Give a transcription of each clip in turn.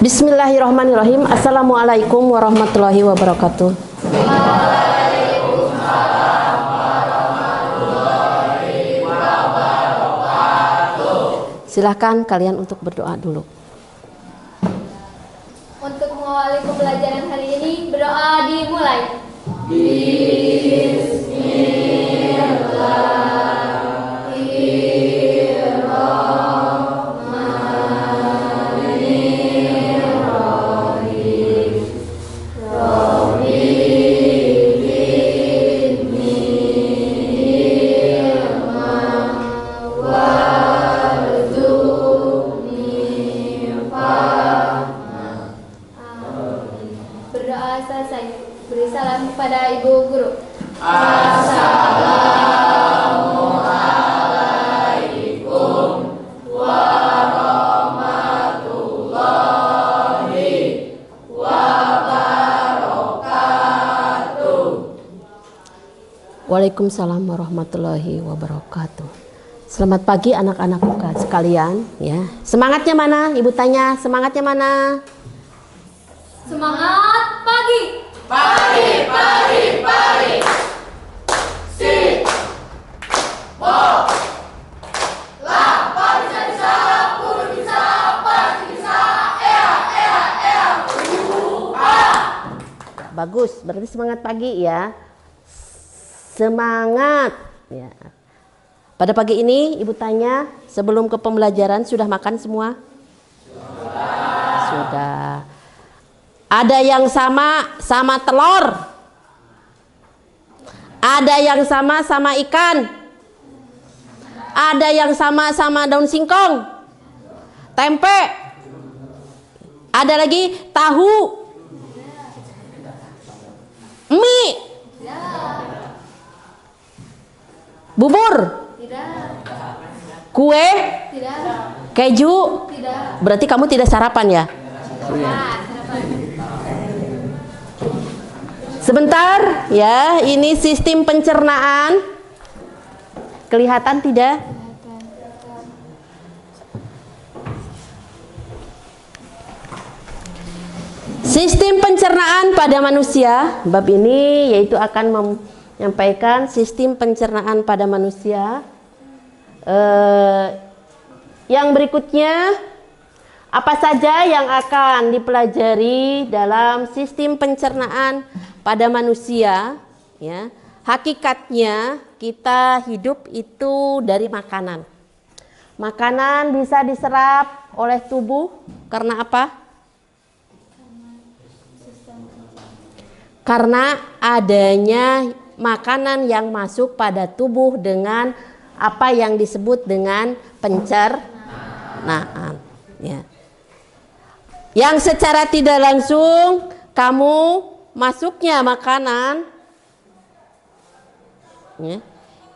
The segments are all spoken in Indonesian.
Bismillahirrahmanirrahim. Assalamualaikum warahmatullahi wabarakatuh. Silahkan kalian untuk berdoa dulu. Untuk mengawali pembelajaran hari ini, berdoa dimulai. Berdoa selesai. Beri salam kepada Ibu Guru. Waalaikumsalam warahmatullahi wabarakatuh. Selamat pagi anak-anakku sekalian ya. Semangatnya mana? Ibu tanya, semangatnya mana? Semangat pagi. Pagi. Si. Bo. La. Bisa bisa. Pur bisa. Pas bisa. Ea. Bagus, berarti semangat pagi ya. Semangat ya. Pada pagi ini Ibu tanya, sebelum ke pembelajaran sudah makan semua? Sudah. Ada yang sama telur? Ada yang sama ikan? Ada yang sama daun singkong? Tempe? Ada lagi tahu? Mie? Bubur? Tidak. Kue? Tidak. Keju? Tidak. Berarti kamu tidak sarapan ya? Sebentar ya, ini sistem pencernaan. Kelihatan tidak? Sistem pencernaan pada manusia, bab ini yaitu akan menyampaikan sistem pencernaan pada manusia. Yang berikutnya, apa saja yang akan dipelajari dalam sistem pencernaan pada manusia ya. Hakikatnya kita hidup itu dari makanan. Makanan bisa diserap oleh tubuh karena apa? Karena adanya makanan yang masuk pada tubuh dengan apa yang disebut dengan pencernaan ya. Yang secara tidak langsung kamu masuknya makanan ya.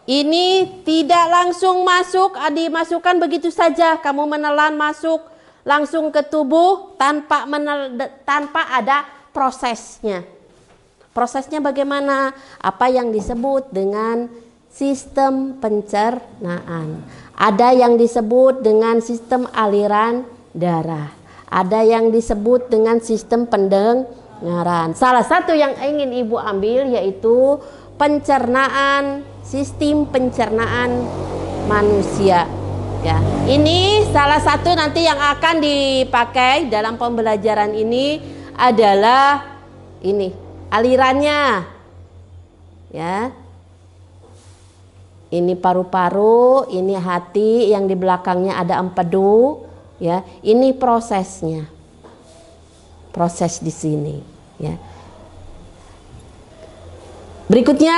Ini tidak langsung masuk, dimasukkan begitu saja, kamu menelan masuk langsung ke tubuh tanpa ada prosesnya. Prosesnya bagaimana? Apa yang disebut dengan sistem pencernaan. Ada yang disebut dengan sistem aliran darah. Ada yang disebut dengan sistem pendengaran. Salah satu yang ingin Ibu ambil yaitu pencernaan, sistem pencernaan manusia. Ya, ini salah satu nanti yang akan dipakai dalam pembelajaran ini adalah ini alirannya. Ya. Ini paru-paru, ini hati, yang di belakangnya ada empedu. Ya, ini prosesnya, proses di sini. Ya. Berikutnya,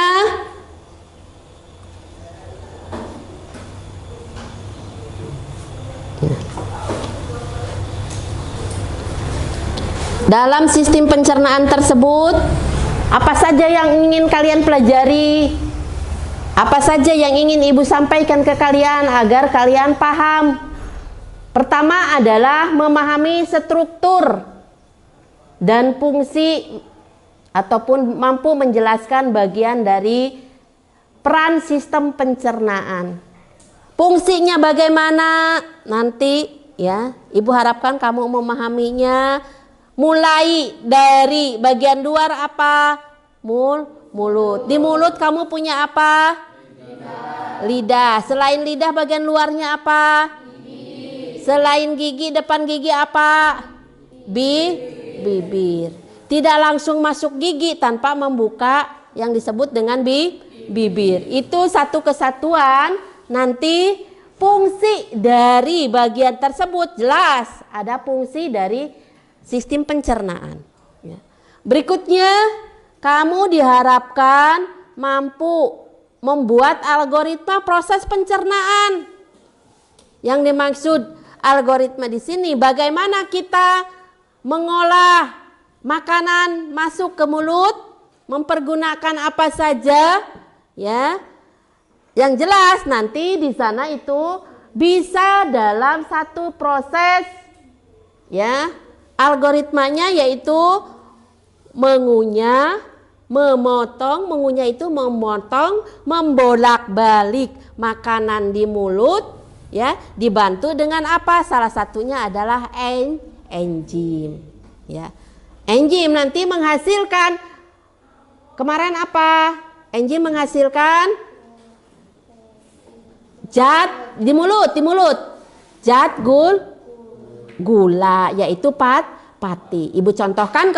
dalam sistem pencernaan tersebut, apa saja yang ingin kalian pelajari? Apa saja yang ingin Ibu sampaikan ke kalian agar kalian paham? Pertama adalah memahami struktur dan fungsi ataupun mampu menjelaskan bagian dari peran sistem pencernaan. Fungsinya bagaimana? Nanti ya. Ibu harapkan kamu memahaminya. Mulai dari bagian luar apa? Mulut. Di mulut kamu punya apa? Lidah. Selain lidah bagian luarnya apa? Gigi. Selain gigi depan gigi apa? Bibir. Tidak langsung masuk gigi tanpa membuka yang disebut dengan bibir. Itu satu kesatuan. Nanti fungsi dari bagian tersebut jelas ada fungsi dari sistem pencernaan. Berikutnya, kamu diharapkan mampu membuat algoritma proses pencernaan. Yang dimaksud algoritma di sini bagaimana kita mengolah makanan masuk ke mulut, mempergunakan apa saja, ya. Yang jelas nanti di sana itu bisa dalam satu proses, ya. Algoritmanya yaitu mengunyah, memotong, mengunyah itu memotong, membolak-balik makanan di mulut, ya, dibantu dengan apa? Salah satunya adalah enzim, ya. Enzim nanti menghasilkan kemarin apa? Enzim menghasilkan zat di mulut, zat gula, yaitu pati. Ibu contohkan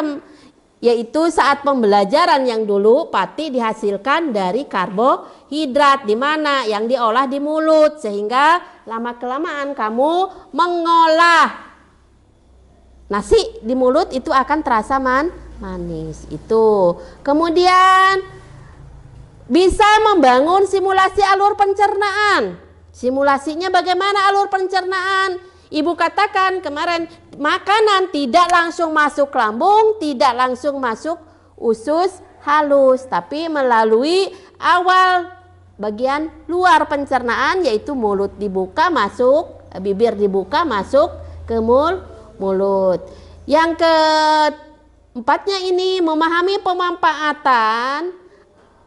yaitu saat pembelajaran yang dulu pati dihasilkan dari karbohidrat, di mana yang diolah di mulut, sehingga lama kelamaan kamu mengolah nasi di mulut itu akan terasa manis. Itu kemudian bisa membangun simulasi alur pencernaan. Simulasinya bagaimana alur pencernaan? Ibu katakan kemarin, makanan tidak langsung masuk lambung, tidak langsung masuk usus halus, tapi melalui awal bagian luar pencernaan, yaitu mulut dibuka masuk, bibir dibuka masuk ke mulut. Yang keempatnya ini memahami pemanfaatan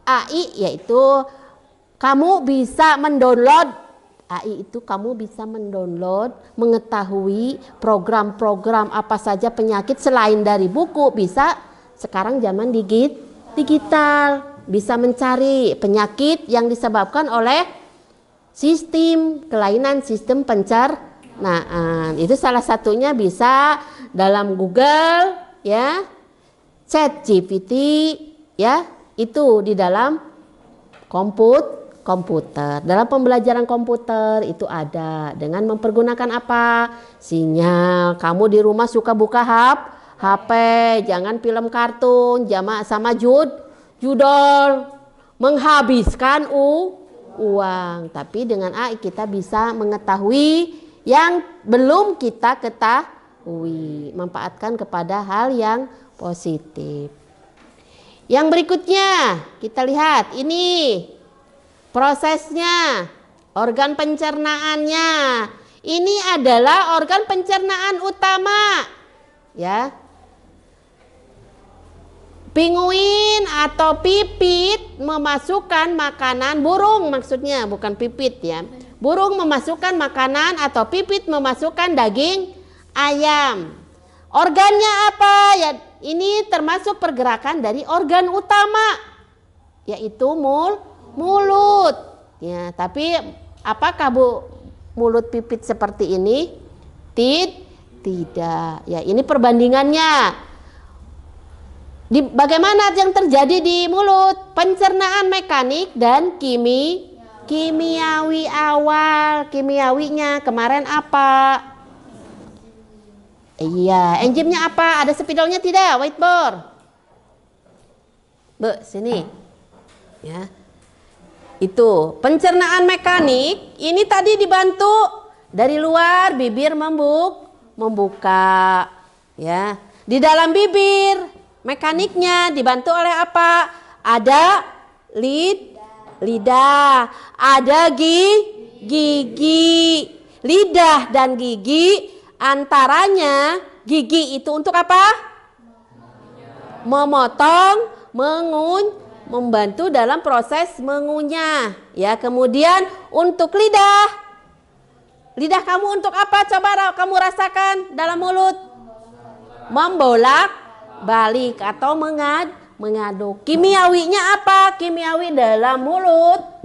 AI, yaitu kamu bisa mendownload AI itu kamu bisa mendownload, mengetahui program-program apa saja penyakit selain dari buku, bisa sekarang zaman digital, bisa mencari penyakit yang disebabkan oleh kelainan sistem pencernaan. Itu salah satunya bisa dalam Google, ya, ChatGPT, ya, itu di dalam komputer. Dalam pembelajaran komputer itu ada dengan mempergunakan apa? Sinyal. Kamu di rumah suka buka HP, jangan film kartun, sama judol menghabiskan uang. Tapi dengan AI kita bisa mengetahui yang belum kita ketahui, manfaatkan kepada hal yang positif. Yang berikutnya kita lihat ini prosesnya, organ pencernaannya. Ini adalah organ pencernaan utama, ya. Pinguin atau pipit memasukkan makanan, burung maksudnya, bukan pipit, ya. Burung memasukkan makanan atau pipit memasukkan daging ayam. Organnya apa? Ya, ini termasuk pergerakan dari organ utama, yaitu mulut, ya. Tapi apakah mulut pipit seperti ini? Tidak, ya. Ini perbandingannya. Bagaimana yang terjadi di mulut? Pencernaan mekanik dan kimiawi awal. Kimiawinya kemarin apa? Iya, enzimnya apa? Ada spidolnya tidak? Whiteboard. Sini, ya. Itu pencernaan mekanik. Ini tadi dibantu dari luar, bibir membuka, ya. Di dalam bibir mekaniknya dibantu oleh apa? Ada lidah, ada gigi. Lidah dan gigi, antaranya gigi itu untuk apa? Memotong, membantu dalam proses mengunyah, ya. Kemudian untuk lidah Lidah kamu untuk apa? Coba kamu rasakan dalam mulut. Membolak balik atau mengaduk. Kimiawinya apa? Kimiawi dalam mulut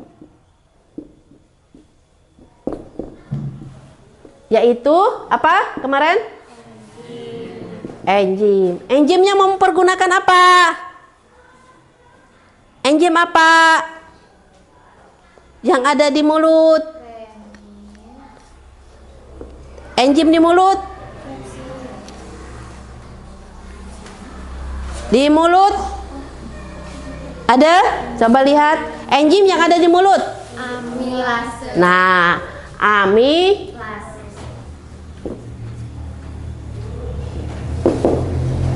yaitu apa kemarin? Enzim. Enzimnya mempergunakan apa? Enzim apa yang ada di mulut? Enzim di mulut? Di mulut ada? Coba lihat enzim yang ada di mulut. Amilase. Nah,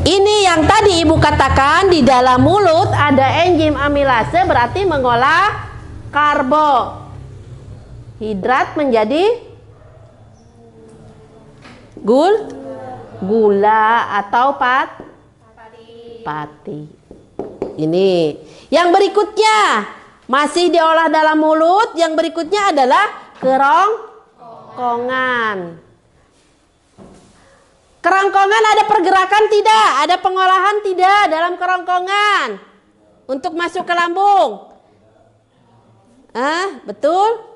ini yang tadi ibu katakan di dalam mulut ada enzim amilase, berarti mengolah karbohidrat menjadi gula atau pati. Ini yang berikutnya masih diolah dalam mulut. Yang berikutnya adalah kerongkongan. Kerongkongan ada pergerakan tidak? Ada pengolahan tidak dalam kerongkongan untuk masuk ke lambung? Betul?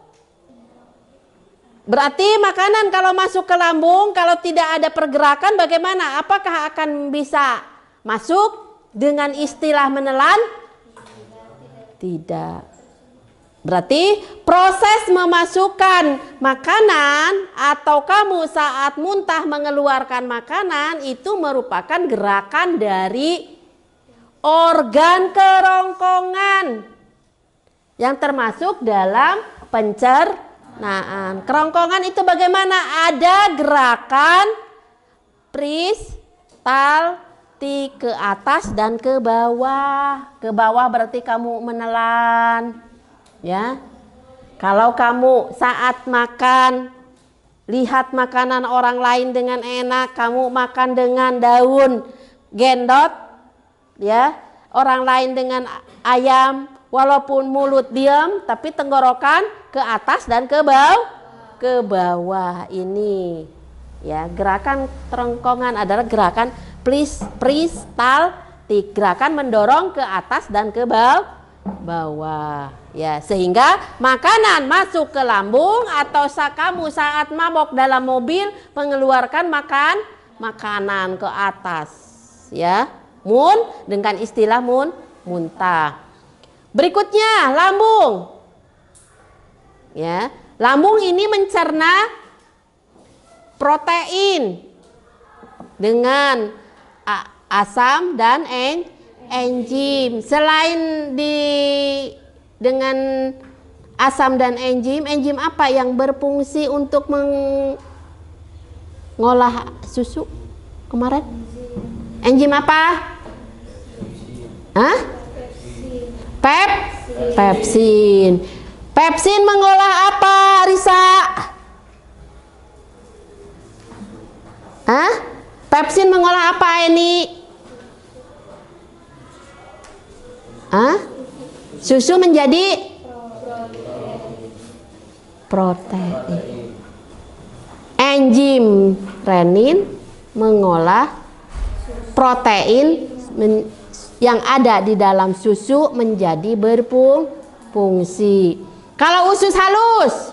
Berarti makanan kalau masuk ke lambung, kalau tidak ada pergerakan bagaimana? Apakah akan bisa masuk dengan istilah menelan? Tidak. Berarti proses memasukkan makanan atau kamu saat muntah mengeluarkan makanan itu merupakan gerakan dari organ kerongkongan yang termasuk dalam pencernaan. Kerongkongan itu bagaimana? Ada gerakan peristaltik ke atas dan ke bawah. Ke bawah berarti kamu menelan. Ya, kalau kamu saat makan lihat makanan orang lain dengan enak, kamu makan dengan daun gendot, ya, orang lain dengan ayam, walaupun mulut diam, tapi tenggorokan ke atas dan ke bawah ini, ya, gerakan kerongkongan adalah gerakan peristaltik, gerakan mendorong ke atas dan ke bawah, ya, sehingga makanan masuk ke lambung atau kamu saat mabok dalam mobil mengeluarkan makanan ke atas, ya, dengan istilah muntah. Berikutnya lambung, ya, lambung ini mencerna protein dengan asam dan enzim. Selain dengan asam dan enzim apa yang berfungsi untuk mengolah susu kemarin? Enzim apa? Pepsin. Pepsin mengolah apa, Risa? Pepsin mengolah apa ini? Susu menjadi protein. Enzim renin mengolah protein yang ada di dalam susu menjadi berfungsi. Kalau usus halus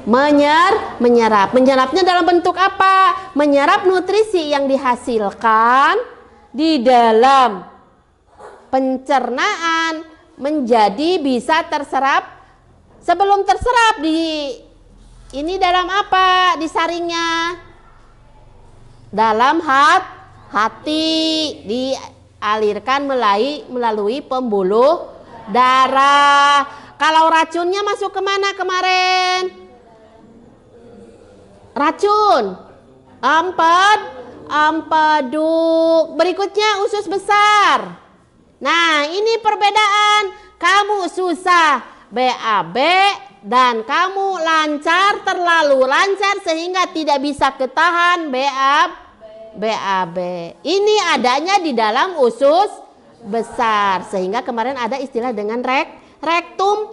menyerap. Menyerapnya dalam bentuk apa? Menyerap nutrisi yang dihasilkan di dalam pencernaan menjadi bisa terserap. Sebelum terserap ini dalam apa? Disaringnya dalam hati, dialirkan melalui pembuluh darah. Kalau racunnya masuk kemana kemarin? Racun empedu. Berikutnya usus besar. Nah, ini perbedaan. Kamu susah BAB dan kamu lancar, terlalu lancar sehingga tidak bisa ketahan BAB. Ini adanya di dalam usus besar, sehingga kemarin ada istilah dengan rektum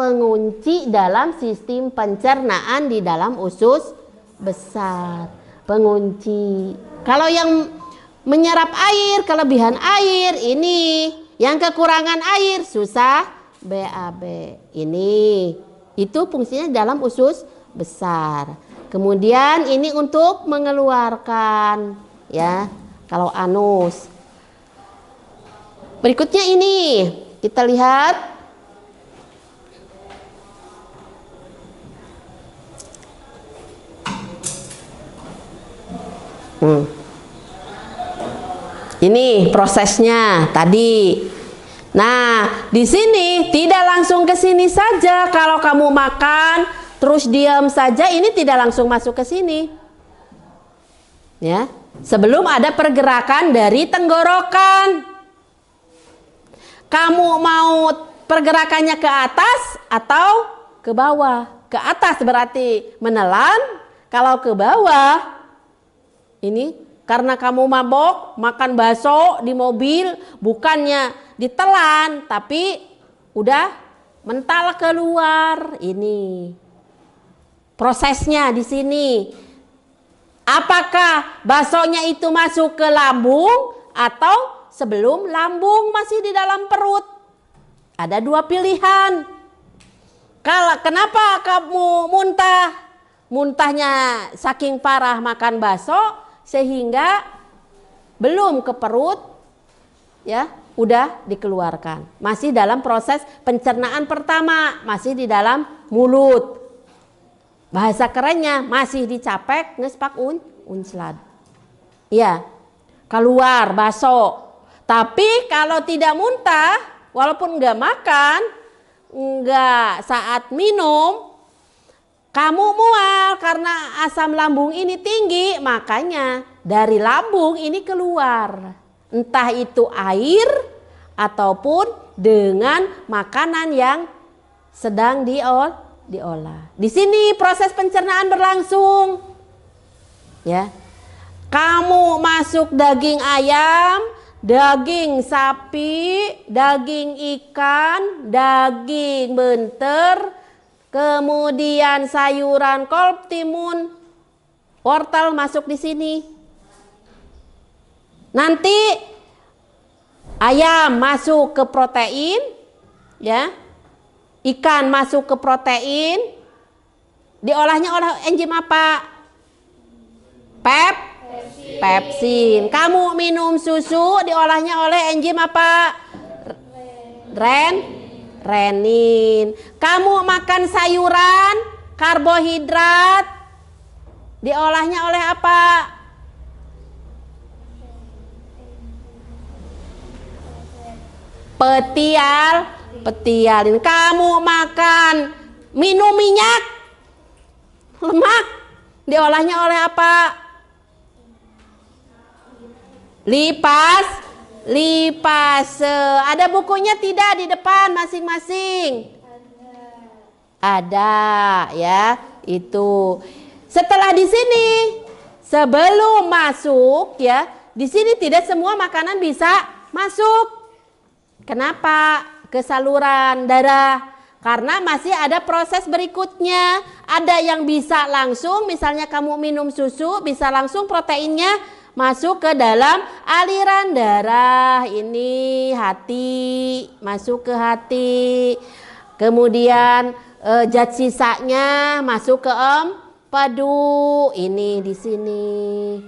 pengunci dalam sistem pencernaan di dalam usus besar. Pengunci. Kalau yang menyerap air, kelebihan air ini, yang kekurangan air susah BAB. Ini itu fungsinya dalam usus besar. Kemudian ini untuk mengeluarkan, ya, kalau anus. Berikutnya ini kita lihat. Ini prosesnya tadi. Nah, di sini tidak langsung ke sini saja. Kalau kamu makan terus diam saja, ini tidak langsung masuk ke sini. Ya, sebelum ada pergerakan dari tenggorokan. Kamu mau pergerakannya ke atas atau ke bawah? Ke atas berarti menelan. Kalau ke bawah, ini karena kamu mabok, makan bakso di mobil, bukannya ditelan, tapi udah mental keluar. Ini prosesnya di sini. Apakah baksonya itu masuk ke lambung atau sebelum lambung masih di dalam perut? Ada dua pilihan. Kenapa kamu muntah? Muntahnya saking parah makan bakso sehingga belum ke perut, ya, udah dikeluarkan. Masih dalam proses pencernaan pertama, masih di dalam mulut. Bahasa kerennya masih dicapek ngespak unslad. Iya, keluar bakso. Tapi kalau tidak muntah, walaupun nggak makan, nggak saat minum, kamu mual karena asam lambung ini tinggi, makanya dari lambung ini keluar. Entah itu air ataupun dengan makanan yang sedang diolah. Di sini proses pencernaan berlangsung. Ya. Kamu masuk daging ayam, daging sapi, daging ikan, daging benter, kemudian sayuran kol, timun, wortel masuk di sini. Nanti ayam masuk ke protein, ya. Ikan masuk ke protein. Diolahnya oleh enzim apa? Pepsin. Kamu minum susu diolahnya oleh enzim apa? Renin. Kamu makan sayuran, karbohidrat, diolahnya oleh apa? Petialin. Kamu makan, minum minyak, lemak, diolahnya oleh apa? Lipase. Ada bukunya tidak di depan masing-masing? Ada, ya. Itu. Setelah di sini, sebelum masuk, ya, di sini tidak semua makanan bisa masuk. Kenapa? Ke saluran darah. Karena masih ada proses berikutnya. Ada yang bisa langsung, misalnya kamu minum susu, bisa langsung proteinnya masuk ke dalam aliran darah. Ini hati, masuk ke hati. Kemudian zat sisanya masuk ke empedu. Ini di sini.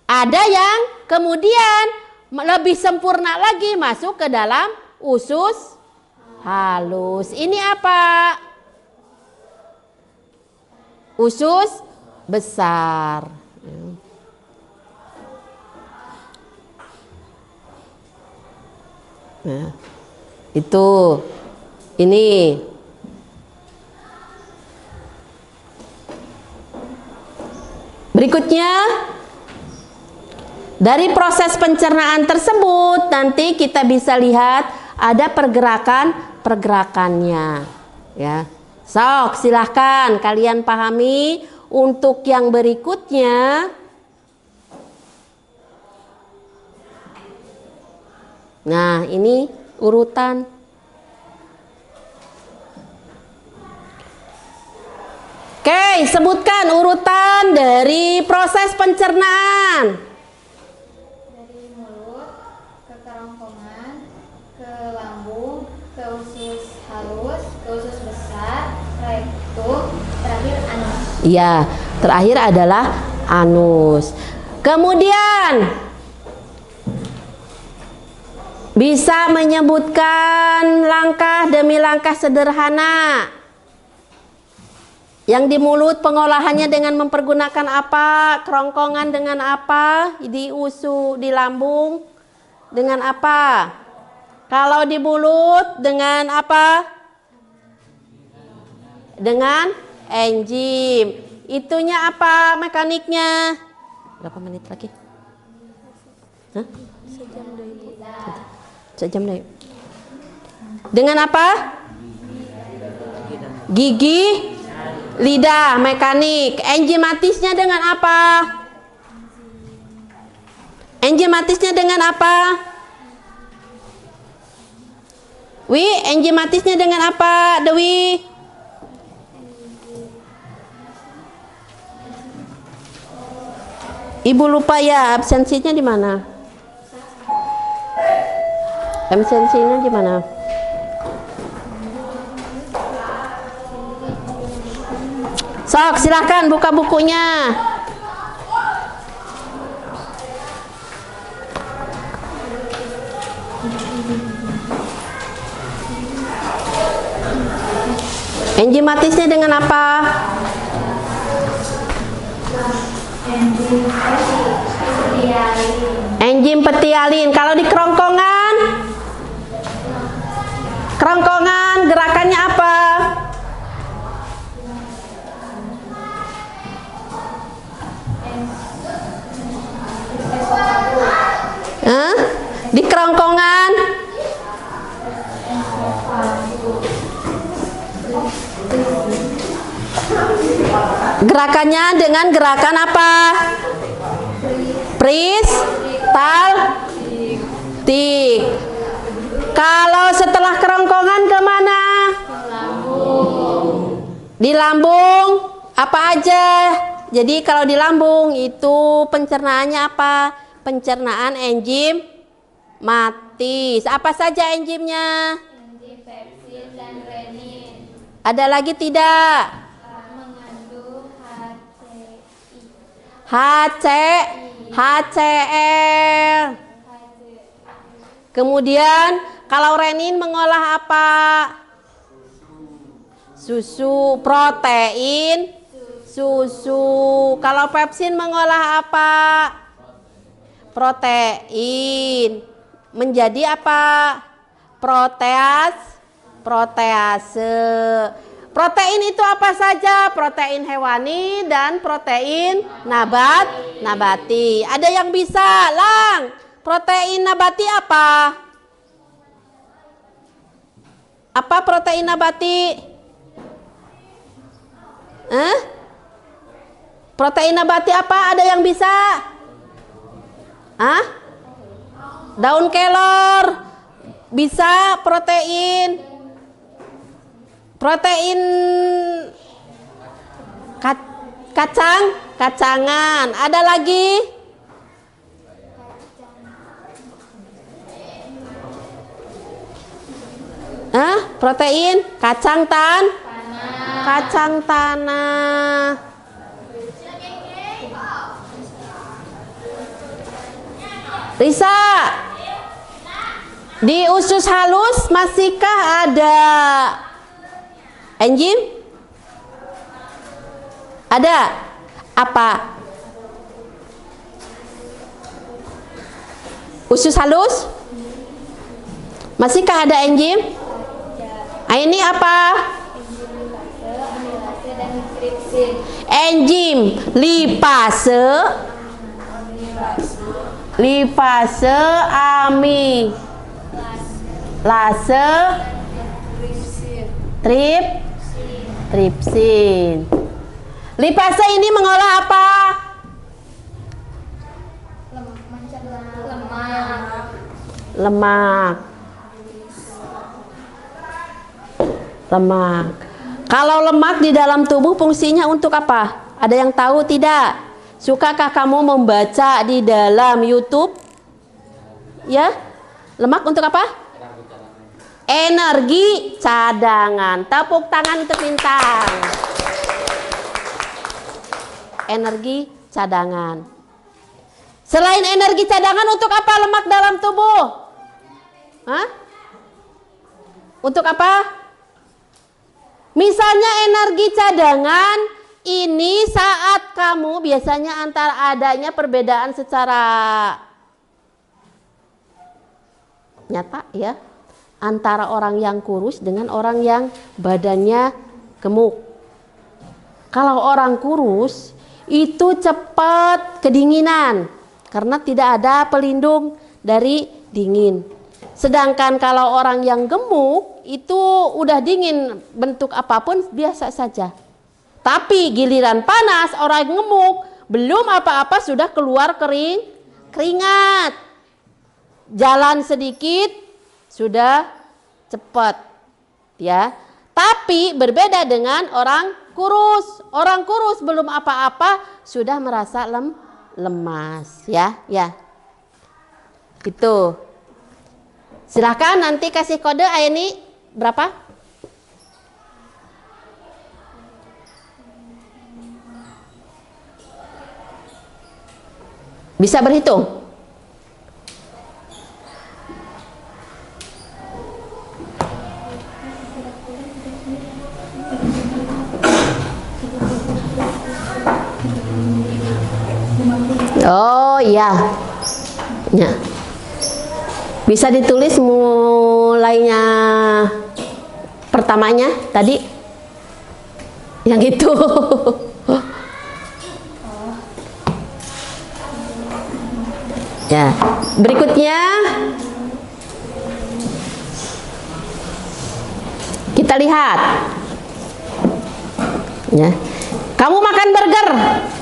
Ada yang kemudian lebih sempurna lagi masuk ke dalam usus halus. Ini apa? Usus besar. Nah, itu ini berikutnya dari proses pencernaan tersebut nanti kita bisa lihat ada pergerakannya, ya. Sok silahkan kalian pahami untuk yang berikutnya. Nah, ini urutan. Oke, sebutkan urutan dari proses pencernaan. Dari mulut ke kerongkongan, ke lambung, ke usus halus, ke usus besar, rektum, terakhir anus. Iya, terakhir adalah anus. Kemudian bisa menyebutkan langkah demi langkah sederhana. Yang di mulut pengolahannya dengan mempergunakan apa? Kerongkongan dengan apa? Di lambung dengan apa? Kalau di mulut dengan apa? Dengan enzim. Itunya apa mekaniknya? Berapa menit lagi? Hah? Sejam deh. Dengan apa? Gigi, lidah, mekanik. Enzimatisnya dengan apa? Enzimatisnya dengan apa? Wi, enzimatisnya dengan apa, Dewi? Ibu lupa ya, absensinya di mana? Absensinya di mana? Sok, silahkan buka bukunya. Enzimatisnya dengan apa? Enzim petialin. Kalau di kerongkongan, gerakannya apa? Hah? Di kerongkongan gerakannya dengan gerakan apa? Peristaltik. Kalau setelah kerongkongan kemana? Di lambung apa aja? Jadi kalau di lambung itu pencernaannya apa? Pencernaan enzim matis. Apa saja enzimnya? Enzim pepsin dan renin. Ada lagi tidak? Mengandung HCl. Kemudian kalau renin mengolah apa? Susu. Protein susu. Kalau pepsin mengolah apa? Protein. Menjadi apa? Protease. Protein itu apa saja? Protein hewani dan protein nabati. Ada yang bisa, Lang? Protein nabati apa? Apa protein nabati? Protein nabati apa? Ada yang bisa? Daun kelor. Bisa protein kacangan. Ada lagi? Protein kacang tanah. Risa, di usus halus masihkah ada enzim? Ada. Apa? Usus halus? Masihkah ada enzim? Ini apa? Enzim lipase, amilase, tripsin. Lipase ini mengolah apa? Lemak. Kalau lemak di dalam tubuh fungsinya untuk apa? Ada yang tahu tidak? Sukakah kamu membaca di dalam YouTube? Ya? Lemak untuk apa? Energi cadangan. Tepuk tangan untuk Bintang. Energi cadangan. Selain energi cadangan, untuk apa lemak dalam tubuh? Hah? Untuk apa? Misalnya energi cadangan ini saat kamu biasanya antara adanya perbedaan secara nyata ya, antara orang yang kurus dengan orang yang badannya gemuk. Kalau orang kurus itu cepat kedinginan karena tidak ada pelindung dari dingin. Sedangkan kalau orang yang gemuk itu udah dingin, bentuk apapun biasa saja. Tapi giliran panas, orang gemuk belum apa-apa sudah keluar keringat. Jalan sedikit sudah cepat ya. Tapi berbeda dengan orang kurus. Orang kurus belum apa-apa sudah merasa lemas ya. Itu. Silahkan nanti kasih kode Aini berapa? Bisa berhitung? Oh iya. Ya. Bisa ditulis mulainya pertamanya tadi yang itu. Ya, berikutnya kita lihat. Ya. Kamu makan burger,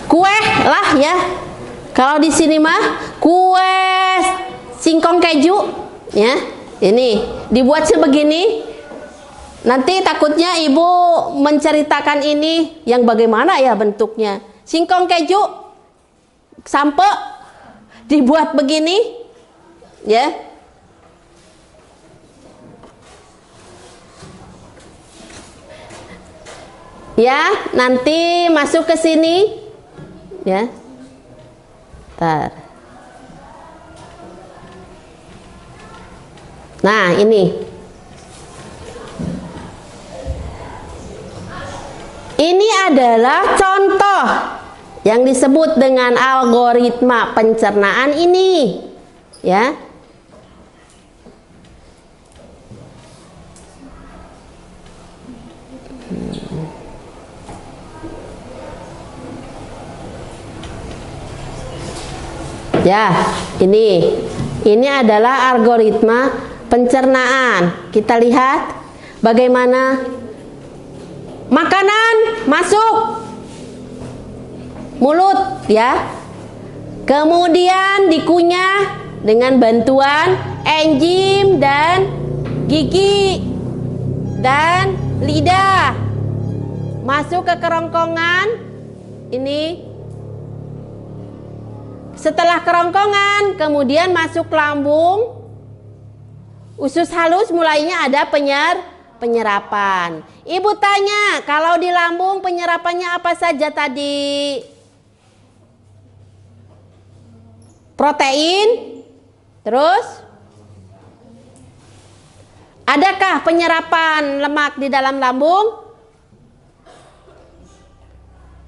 kue lah ya. Kalau di sini mah kue singkong keju ya, ini dibuat sebegini. Nanti takutnya ibu menceritakan ini yang bagaimana ya bentuknya. Singkong keju sampe dibuat begini ya. Ya, nanti masuk ke sini ya. Bentar. Nah, ini adalah contoh yang disebut dengan algoritma pencernaan ini, ya. Ya, ini adalah algoritma pencernaan. Kita lihat bagaimana makanan masuk mulut, ya. Kemudian dikunyah dengan bantuan enzim dan gigi dan lidah. Masuk ke kerongkongan ini. Setelah kerongkongan, kemudian masuk lambung. Usus halus mulainya ada penyerapan. Ibu tanya, kalau di lambung penyerapannya apa saja tadi? Protein. Terus? Adakah penyerapan lemak di dalam lambung?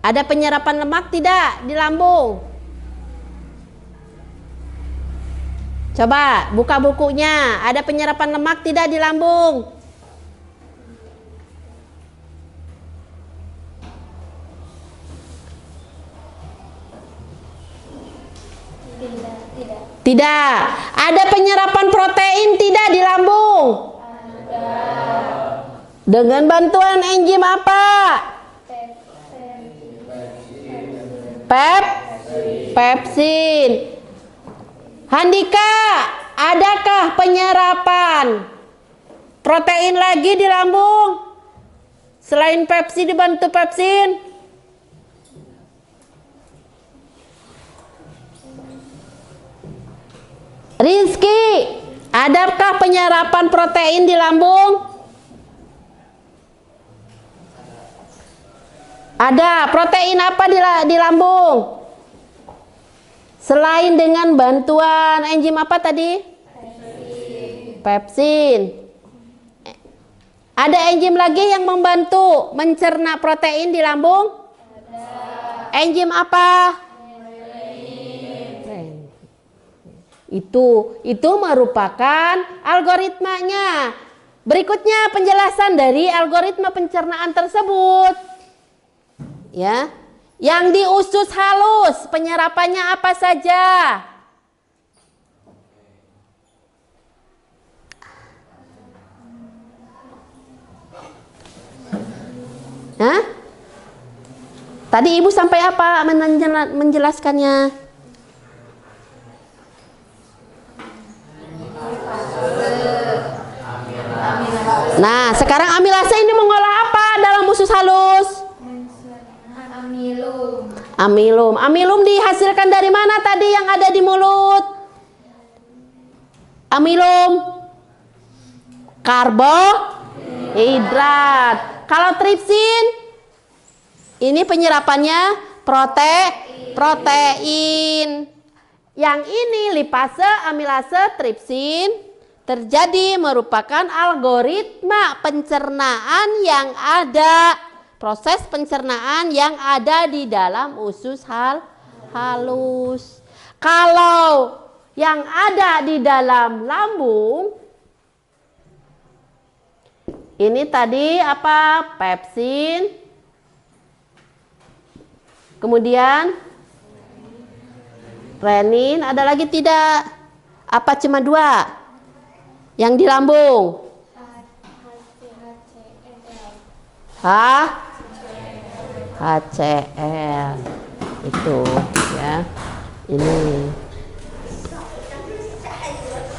Ada penyerapan lemak tidak di lambung? Coba buka bukunya, ada penyerapan lemak tidak di lambung? Tidak. Ada penyerapan protein tidak di lambung? Ada. Dengan bantuan enzim apa? Pepsin. Handika, adakah penyerapan protein lagi di lambung? Selain Pepsi dibantu pepsin. Rizky, adakah penyerapan protein di lambung? Ada. Protein apa di lambung? Selain dengan bantuan enzim apa tadi? Pepsin. Ada enzim lagi yang membantu mencerna protein di lambung? Enzim apa? Itu merupakan algoritmanya. Berikutnya penjelasan dari algoritma pencernaan tersebut. Ya. Yang di usus halus penyerapannya apa saja? Hah? Tadi ibu sampai apa menjelaskannya? Nah, sekarang amilase ini mengolah apa dalam usus halus? Amilum. Amilum. Amilum dihasilkan dari mana tadi yang ada di mulut? Amilum. Karbohidrat. Kalau tripsin, ini penyerapannya protein. Yang ini lipase, amilase, tripsin. Terjadi merupakan algoritma pencernaan yang ada, proses pencernaan yang ada di dalam usus halus. Kalau yang ada di dalam lambung, ini tadi apa? Pepsin. Kemudian renin, ada lagi tidak? Apa cuma 2? Yang di lambung? HCl. Itu ya. Ini.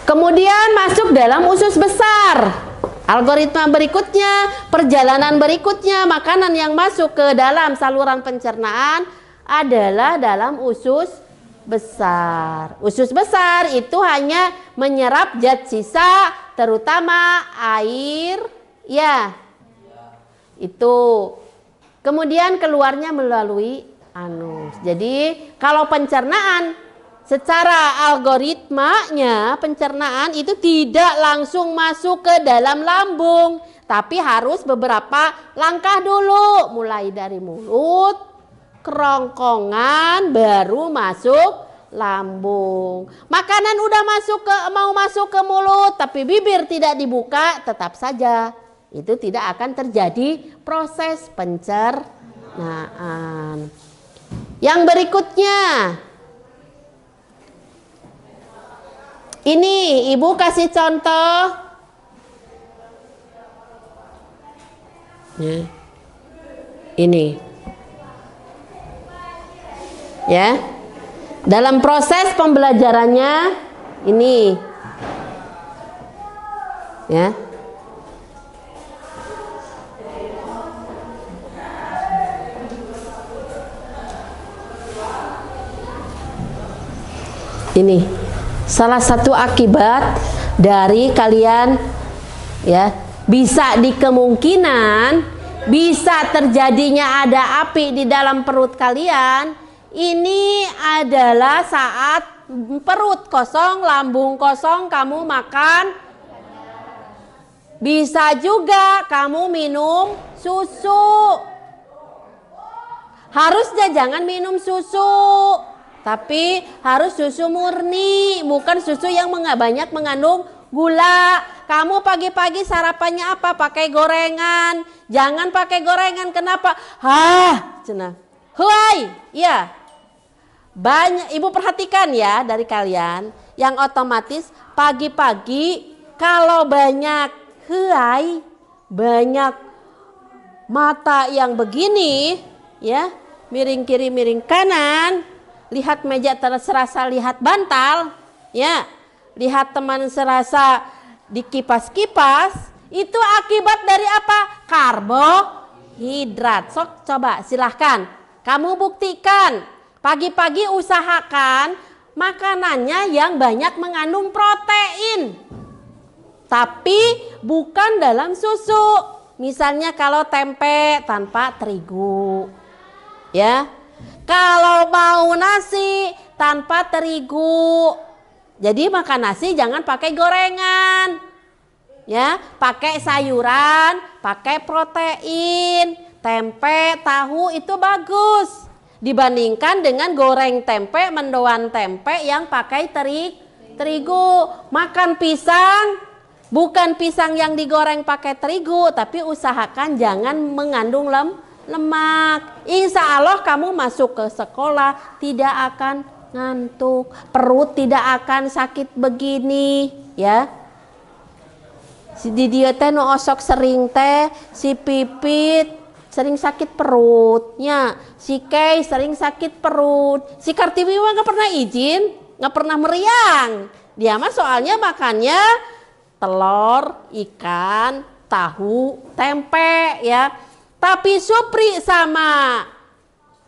Kemudian masuk dalam usus besar. Algoritma berikutnya, perjalanan berikutnya, makanan yang masuk ke dalam saluran pencernaan adalah dalam usus besar. Usus besar itu hanya menyerap zat sisa, terutama air, ya. Itu. Kemudian keluarnya melalui anus. Jadi, kalau pencernaan secara algoritmanya, pencernaan itu tidak langsung masuk ke dalam lambung, tapi harus beberapa langkah dulu, mulai dari mulut, kerongkongan, baru masuk lambung. Makanan udah mau masuk ke mulut, tapi bibir tidak dibuka, tetap saja itu tidak akan terjadi proses pencernaan. Yang berikutnya, ini ibu kasih contoh. Ya. Ini. Ya, dalam proses pembelajarannya ini, ya, ini salah satu akibat dari kalian, ya, bisa dikemungkinan bisa terjadinya ada api di dalam perut kalian. Ini adalah saat perut kosong, lambung kosong, kamu makan. Bisa juga kamu minum susu. Harusnya jangan minum susu, tapi harus susu murni, bukan susu yang banyak mengandung gula. Kamu pagi-pagi sarapannya apa? Pakai gorengan. Jangan pakai gorengan. Kenapa? Cenah. Huai, iya. Banyak ibu perhatikan ya dari kalian yang otomatis pagi-pagi kalau banyak helai, banyak mata yang begini, ya, miring kiri miring kanan, lihat meja serasa lihat bantal, ya, lihat teman serasa dikipas-kipas, itu akibat dari apa? karbohidrat. Sok coba silahkan kamu buktikan. Pagi-pagi usahakan makanannya yang banyak mengandung protein. Tapi bukan dalam susu. Misalnya kalau tempe tanpa terigu. Ya. Kalau mau nasi tanpa terigu. Jadi makan nasi jangan pakai gorengan. Ya, pakai sayuran, pakai protein, tempe, tahu itu bagus dibandingkan dengan goreng tempe, mendoan tempe yang pakai terigu. Makan pisang, bukan pisang yang digoreng pakai terigu, tapi usahakan jangan mengandung lemak. Insya Allah kamu masuk ke sekolah tidak akan ngantuk, perut tidak akan sakit begini, ya. Si Didier teh no osok sering teh, si Pipit sering sakit perutnya, si Kay sering sakit perut, si Kartiwi mah nggak pernah izin, nggak pernah meriang. Dia mah soalnya makannya telur, ikan, tahu, tempe, ya. Tapi Supri sama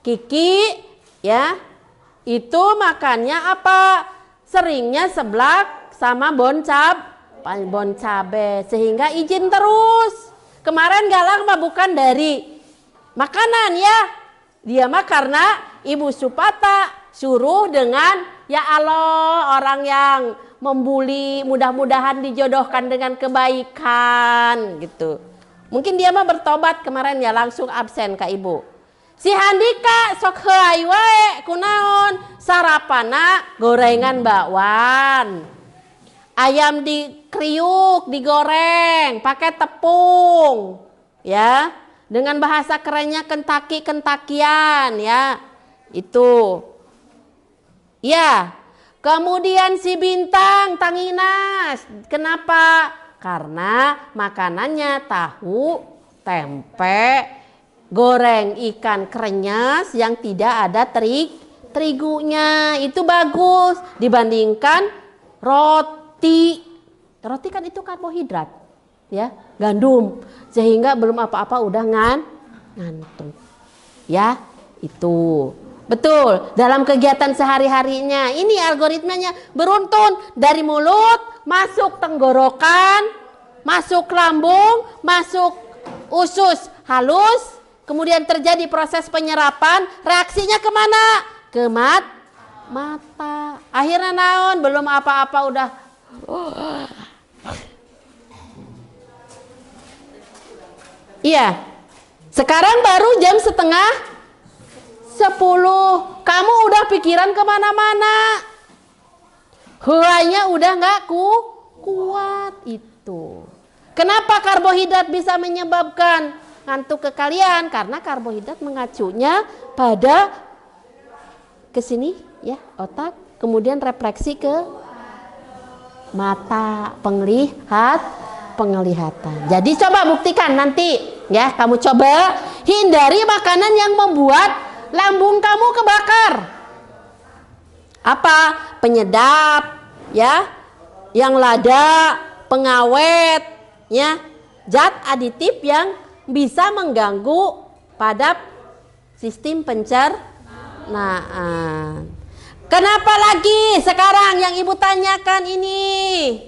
Kiki, ya, itu makannya apa? Seringnya seblak sama bon cabe, sehingga izin terus. Kemarin Galang mah bukan dari makanan, ya, dia mah karena Ibu Supata suruh dengan ya Allah, orang yang membuli mudah-mudahan dijodohkan dengan kebaikan gitu. Mungkin dia mah bertobat kemarin ya, langsung absen ke Ibu. Si Handika sok heuai wae kunaon sarapana gorengan bakwan. Ayam dikriuk, digoreng, pakai tepung, ya. Dengan bahasa kerennya Kentucky-Kentakian, ya. Itu. Ya. Kemudian si Bintang, Tanginas. Kenapa? Karena makanannya tahu, tempe, goreng ikan krenyes yang tidak ada terigunya. Itu bagus dibandingkan roti. Roti kan itu karbohidrat, ya, gandum, sehingga belum apa-apa udah ngantuk, ya. Itu betul dalam kegiatan sehari-harinya. Ini algoritmanya beruntun dari mulut masuk tenggorokan, masuk lambung, masuk usus halus, kemudian terjadi proses penyerapan, reaksinya kemana? Ke mata. Akhirnya naon, belum apa-apa udah iya. Sekarang baru jam 9:30. Kamu udah pikiran kemana-mana. Heuanya udah nggak kuat itu. Kenapa karbohidrat bisa menyebabkan ngantuk ke kalian? Karena karbohidrat mengacunya pada ke sini, ya, otak, kemudian refleksi ke mata, penglihatan. Jadi coba buktikan nanti, ya, kamu coba hindari makanan yang membuat lambung kamu kebakar. Apa? Penyedap, ya, yang lada, pengawet, ya, zat aditif yang bisa mengganggu pada sistem pencernaan. Kenapa lagi sekarang yang ibu tanyakan ini?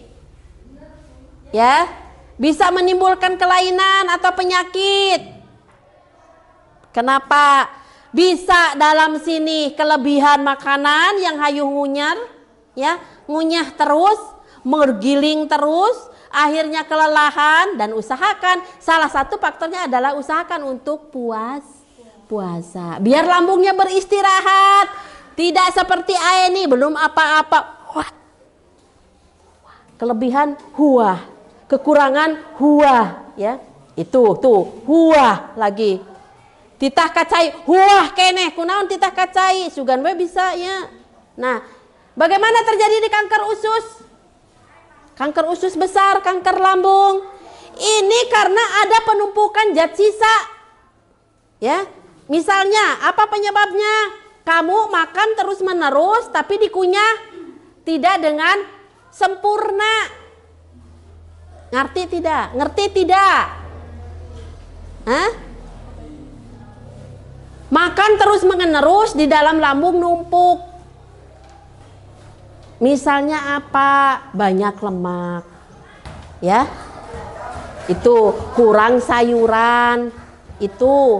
Ya, bisa menimbulkan kelainan atau penyakit. Kenapa? Bisa dalam sini kelebihan makanan yang hayu ngunyar, ya, ngunyah terus, menggiling terus, akhirnya kelelahan. Dan usahakan, salah satu faktornya adalah usahakan untuk puasa. Biar lambungnya beristirahat. Tidak seperti ini, belum apa-apa. Wah. Kelebihan huah, kekurangan huah, ya. Itu tuh, huah lagi. Titah kacai, huah keneh, kunaon titah kacai, sugan we bisa, ya. Nah, bagaimana terjadi di kanker usus? Kanker usus besar, kanker lambung. Ini karena ada penumpukan zat sisa. Ya. Misalnya, apa penyebabnya? Kamu makan terus-menerus tapi dikunyah tidak dengan sempurna. Ngerti tidak? Ngerti tidak? Hah? Makan terus menerus di dalam lambung numpuk. Misalnya apa? Banyak lemak. Ya. Itu kurang sayuran. Itu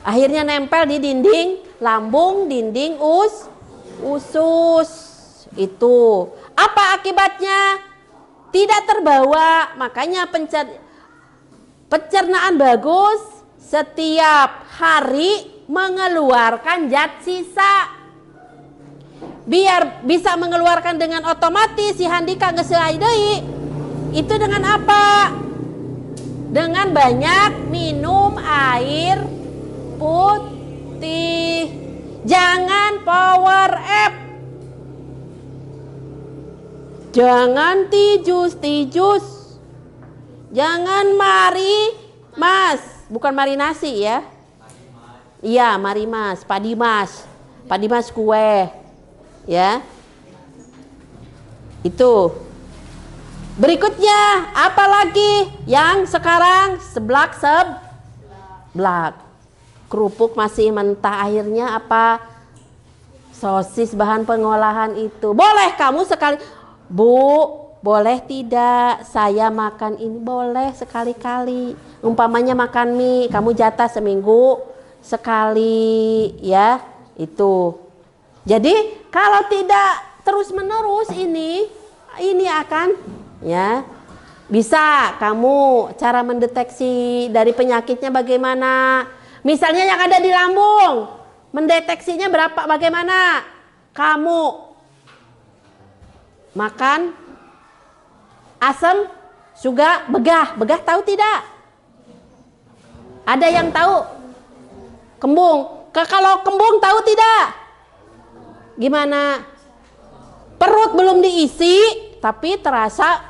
akhirnya nempel di dinding lambung, dinding usus. Itu apa akibatnya? Tidak terbawa. Makanya pencernaan bagus setiap hari mengeluarkan zat sisa. Biar bisa mengeluarkan dengan otomatis si handika geus deui. Itu dengan apa? Dengan banyak minum air putih. Jangan power up. Jangan tijus. Jangan mas, bukan marinasi ya. Iya, marimas, padimas kue. Ya. Itu. Berikutnya, apalagi yang sekarang seblak. Kerupuk masih mentah, akhirnya apa? Sosis bahan pengolahan itu. Boleh kamu sekali, Bu, boleh tidak saya makan ini? Boleh sekali-kali. Umpamanya makan mie, kamu jatah seminggu sekali, ya. Itu. Jadi kalau tidak terus-menerus ini akan, ya, bisa kamu cara mendeteksi dari penyakitnya bagaimana. Misalnya yang ada di lambung, mendeteksinya bagaimana? Kamu makan asam, juga begah tahu tidak? Ada yang tahu? Kembung. Kalau kembung tahu tidak? Gimana? Perut belum diisi, tapi terasa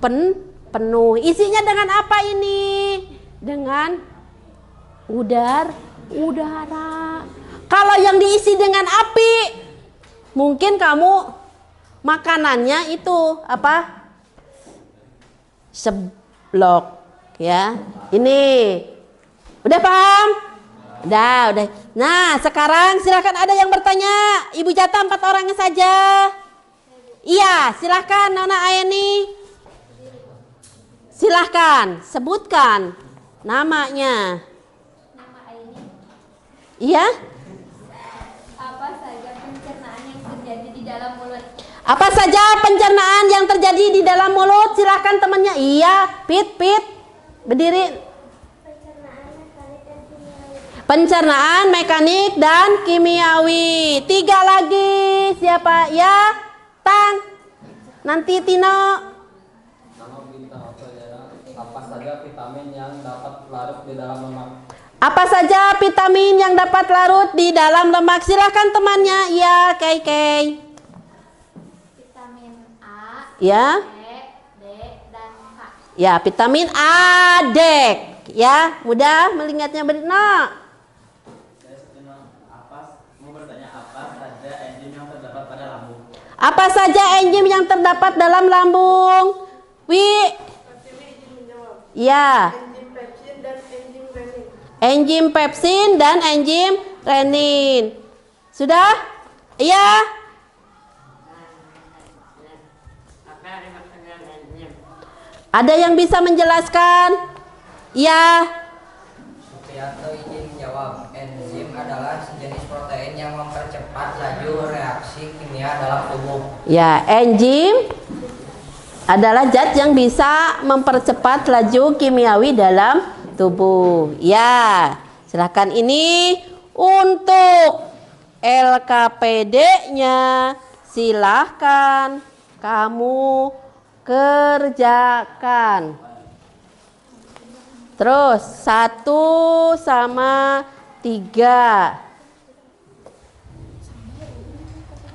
penuh. Isinya dengan apa ini? Dengan udara. Kalau yang diisi dengan api, mungkin kamu makanannya itu apa? Seblok, ya. Ini udah paham? Udah. Nah, sekarang silakan ada yang bertanya. Ibu Jata 4 orangnya saja. Iya, silakan Nona Ayeni. Silahkan sebutkan namanya. Nama Aini. Iya? Apa saja pencernaan yang terjadi di dalam mulut? Apa saja pencernaan yang terjadi di dalam mulut? Silahkan temannya. Iya, Pit. Berdiri. Pencernaan mekanik dan kimiawi. 3 lagi. Siapa? Ya, Tan. Nanti Tino. Apa saja vitamin yang dapat larut di dalam lemak? Apa saja vitamin yang dapat larut di dalam lemak? Silahkan temannya. Ya, Kay. Vitamin A, Ya. D, dan K. Ya, vitamin A, D. Ya, mudah melihatnya benar. Apa saja enzim yang terdapat dalam lambung? Wi. Ya. Enzim pepsin dan enzim renin. Sudah? Iya. Ada yang bisa menjelaskan? Iya. Supriyanto izin menjawab. Enzim adalah sejenis protein yang mempercepat laju reaksi kimia dalam tubuh. Ya, enzim adalah zat yang bisa mempercepat laju kimiawi dalam tubuh. Ya, silahkan ini untuk LKPD-nya. Silahkan kamu kerjakan. Terus 1 sama 3.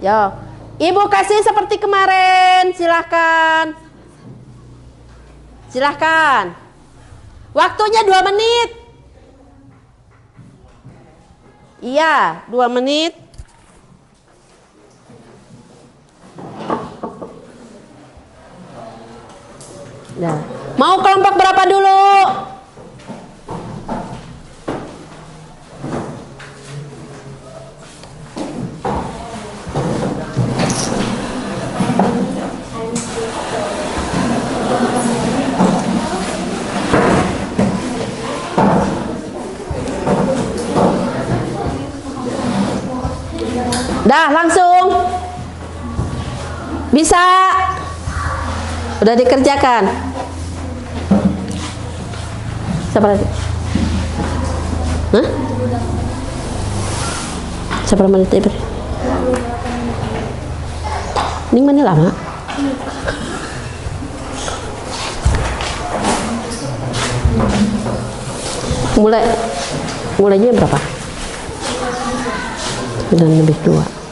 Yo, Ibu kasih seperti kemarin. Silahkan. Waktunya 2 menit. Iya, 2 menit. Nah, mau kelompok berapa dulu? Dah langsung. Bisa. Udah dikerjakan. Siapa lagi? Hah? Siapa menit itu? Ini mana lama? Mulainya berapa? 9:02.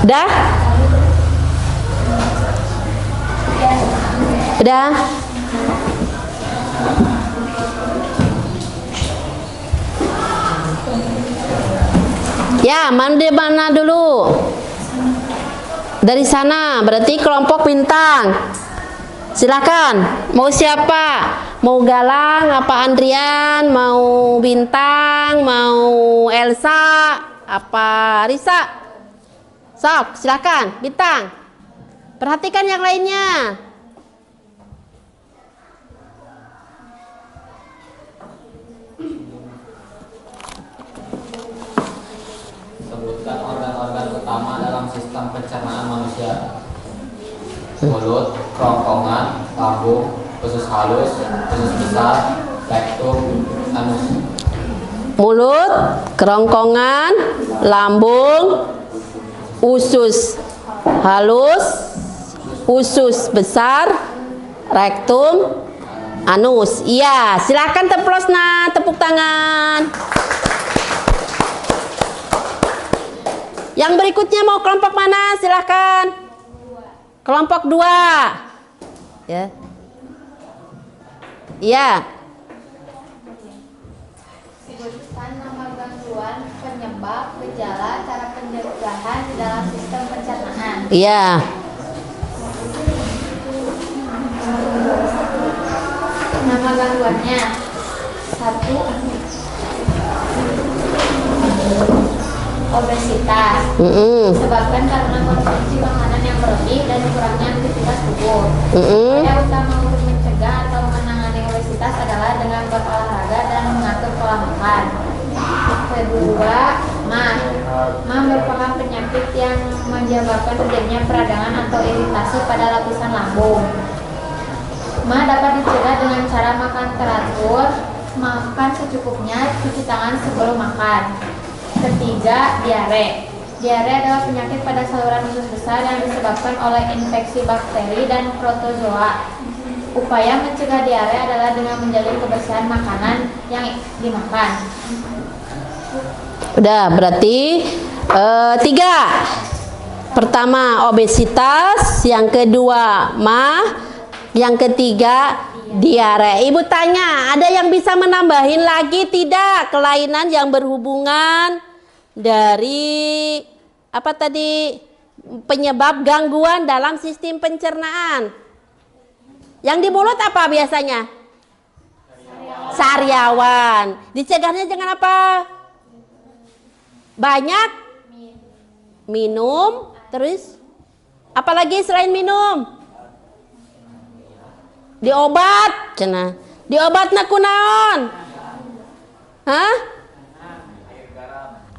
Udah? Udah? Ya, mana dulu? Dari sana, berarti kelompok bintang. Silakan. Mau siapa? Mau Galang, apa Andrian, mau Bintang, mau Elsa, apa Risa? Sok, silakan, Bintang. Perhatikan yang lainnya. Sebutkan organ-organ utama dalam sistem pencernaan manusia. Mulut, kerongkongan, lambung, usus halus, usus besar, rektum, anus. Mulut, kerongkongan, lambung, usus halus, usus besar, rektum, anus. Iya, silakan Teplosna, tepuk tangan. Yang berikutnya mau kelompok mana? Silakan. Kelompok 2. Ya. Iya. Sebutkan nama gangguan, penyebab, gejala, cara pencegahan di dalam sistem pencernaan. Iya. Nama gangguannya: 1. Obesitas, disebabkan karena konsumsi makanan yang berlebih dan kurangnya aktivitas tubuh. Upaya utama untuk mencegah atau menangani obesitas adalah dengan berolahraga dan mengatur pola makan. Kedua, MAH. MAH merupakan penyakit yang menyebabkan terjadinya peradangan atau iritasi pada lapisan lambung. MAH dapat dicegah dengan cara makan teratur, makan secukupnya, cuci tangan sebelum makan. Ketiga, diare. Diare adalah penyakit pada saluran usus besar yang disebabkan oleh infeksi bakteri dan protozoa. Upaya mencegah diare adalah dengan menjalin kebersihan makanan yang dimakan. Udah, berarti 3. Pertama obesitas, yang kedua yang ketiga diare. Ibu tanya, ada yang bisa menambahin lagi tidak kelainan yang berhubungan dari apa tadi, penyebab gangguan dalam sistem pencernaan? Yang di mulut apa biasanya? Sariawan. Dicegahnya jangan apa? Banyak minum, terus apalagi selain minum? Diobat, cenah. Diobatna kunaon? Hah?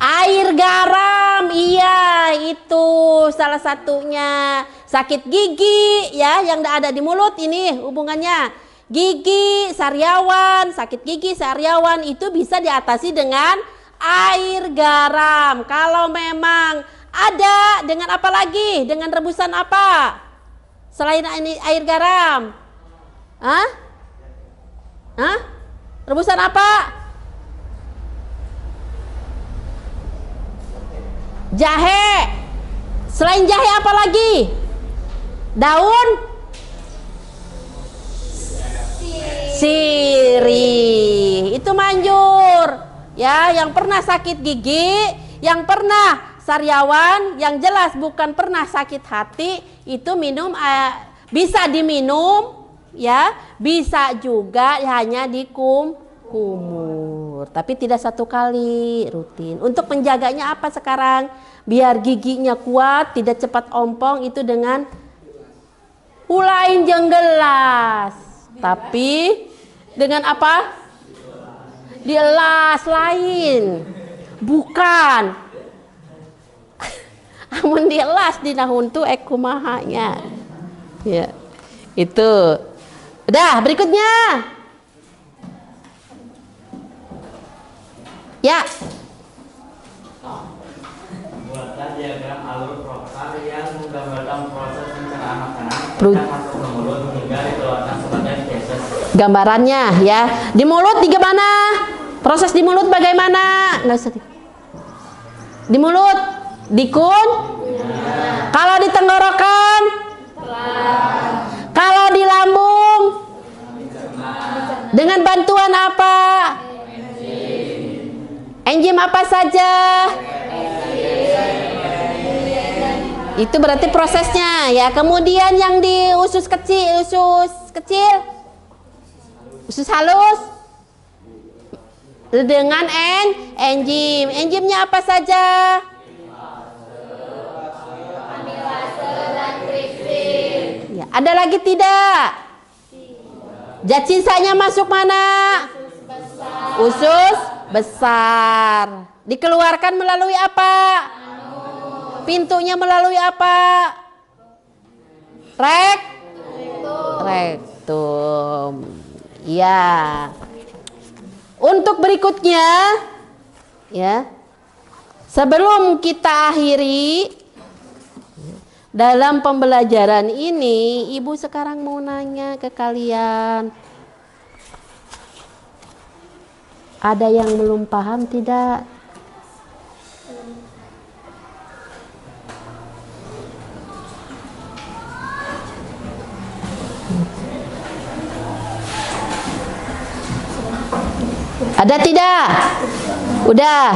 Air garam, iya itu salah satunya. Sakit gigi ya yang ada di mulut ini hubungannya. Gigi, sariawan, sakit gigi, sariawan itu bisa diatasi dengan air garam. Kalau memang ada, dengan apa lagi? Dengan rebusan apa? Selain ini air garam. Hah? Hah? Rebusan apa? Jahe. Selain jahe apa lagi? Daun sirih. Itu manjur. Ya, yang pernah sakit gigi, yang pernah sariawan, yang jelas bukan pernah sakit hati, itu minum bisa diminum. Ya, bisa juga hanya kumur, tapi tidak satu kali, rutin. Untuk menjaganya apa sekarang? Biar giginya kuat, tidak cepat ompong, itu dengan ulain jenggelas. Tapi dengan apa? Dielas lain. Bukan. Amun dielas dina huntu kumahanya. Ya. Itu. Udah, berikutnya. Ya. Buatlah diagram alur Proctor yang menggambarkan proses pencernaan makanan Perut. yang masuk ke mulut hingga dikeluarkan sebagai feses. Gambarannya ya. Di mulut di mana? Proses di mulut bagaimana? Nggak usah. Di mulut dikun. Kalau di tenggorokan. Kalau di lambung. Dengan bantuan apa? Enzim apa saja? Itu berarti prosesnya ya. Kemudian yang di usus kecil, usus halus dengan enzim. Enzimnya apa saja? Ya, ada lagi tidak? Zat sisanya masuk mana? Usus besar. Dikeluarkan melalui apa? Pintunya melalui apa? Rektum. Ya. Untuk berikutnya ya. Sebelum kita akhiri dalam pembelajaran ini, Ibu sekarang mau nanya ke kalian. Ada yang belum paham tidak? Ada tidak? Udah.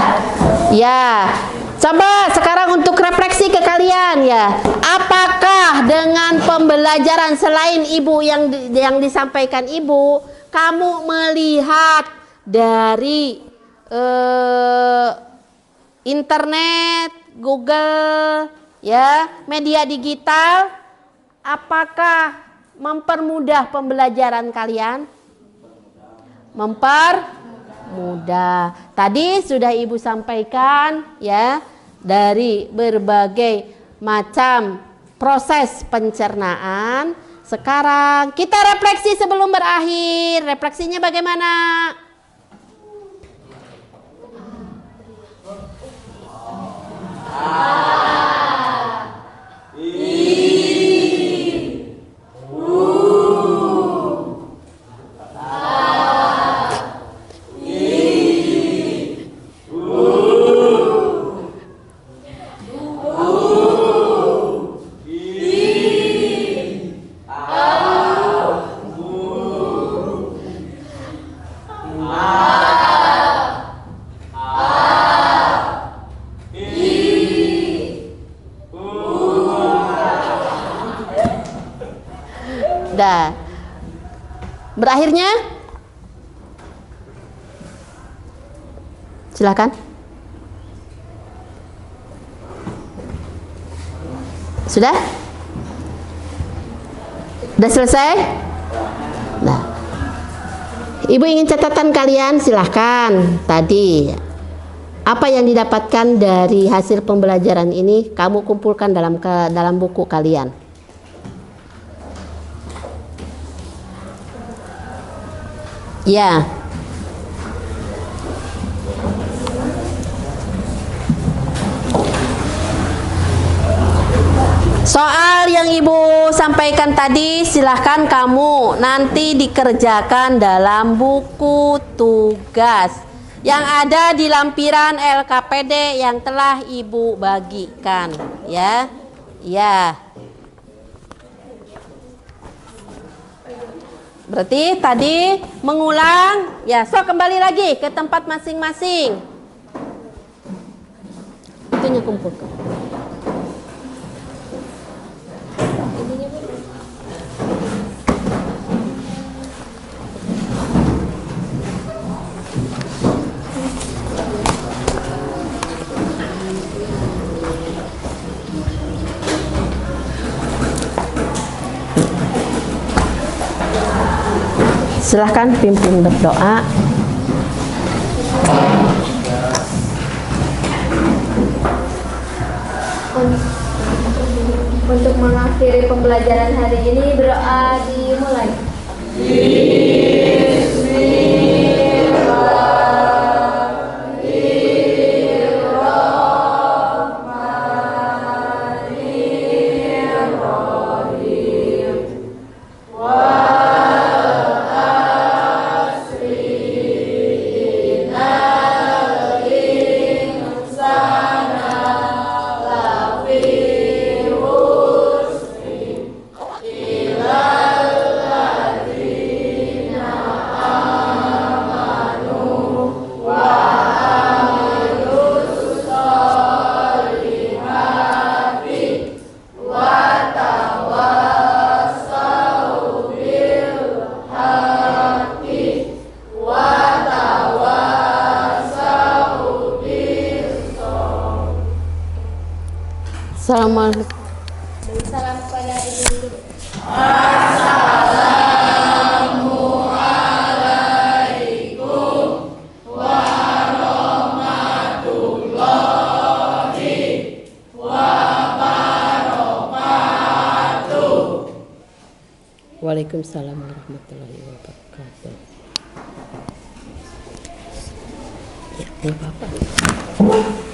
Ya. Coba sekarang untuk refleksi ke kalian ya. Apakah dengan pembelajaran selain Ibu yang disampaikan Ibu, kamu melihat dari internet, Google, ya, media digital, apakah mempermudah pembelajaran kalian? Mempermudah. Tadi sudah Ibu sampaikan ya, dari berbagai macam proses pencernaan. Sekarang kita refleksi sebelum berakhir. Refleksinya bagaimana? Berakhirnya? Silakan. Sudah? Sudah selesai? Nah, Ibu ingin catatan kalian, silahkan. Tadi apa yang didapatkan dari hasil pembelajaran ini kamu kumpulkan dalam buku kalian. Ya. Soal yang Ibu sampaikan tadi silahkan kamu nanti dikerjakan dalam buku tugas yang ada di lampiran LKPD yang telah Ibu bagikan, ya. Ya. Berarti tadi mengulang, ya. So kembali lagi ke tempat masing-masing. Itunya kumpulkan. Silahkan pimpin berdoa. Untuk mengakhiri pembelajaran hari ini, berdoa dimulai. Assalamualaikum. Salam kepada ibu. Waalaikumsalam warahmatullahi wabarakatuh. Ya, nggak apa-apa.